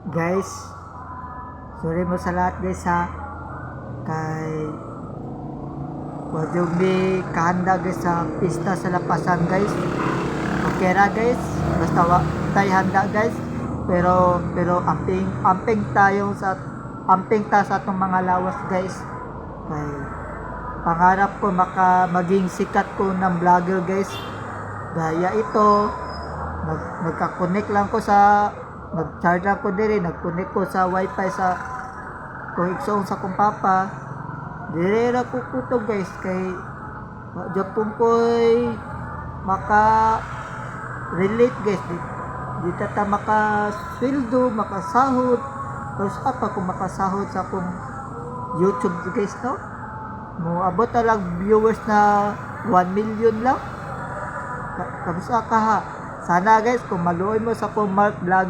Guys, sorry mo sa lahat guys ha. Kay wag yung may kahanda guys sa pista sa lapasan guys. Okay ra guys, basta tayo handa guys. Pero amping ta sa atong mga lawas guys. Kay pangarap ko maging sikat ko ng vlogger guys. Gaya ito, nagka-connect lang ko sa nag-charge lang ko diri, nag-connect ko sa wifi sa kung igsoon sa kong papa. Dire ra ko kuto guys kay Japon ko'y maka relate guys. Di ta maka sweldo, makasahod. Tapos apa kung makasahod sa akong YouTube guys no? Mo abot na lang viewers na 1 million lang. Kamusta ka ha? Sana guys kung maluoy mo sa akong Mark Vlogger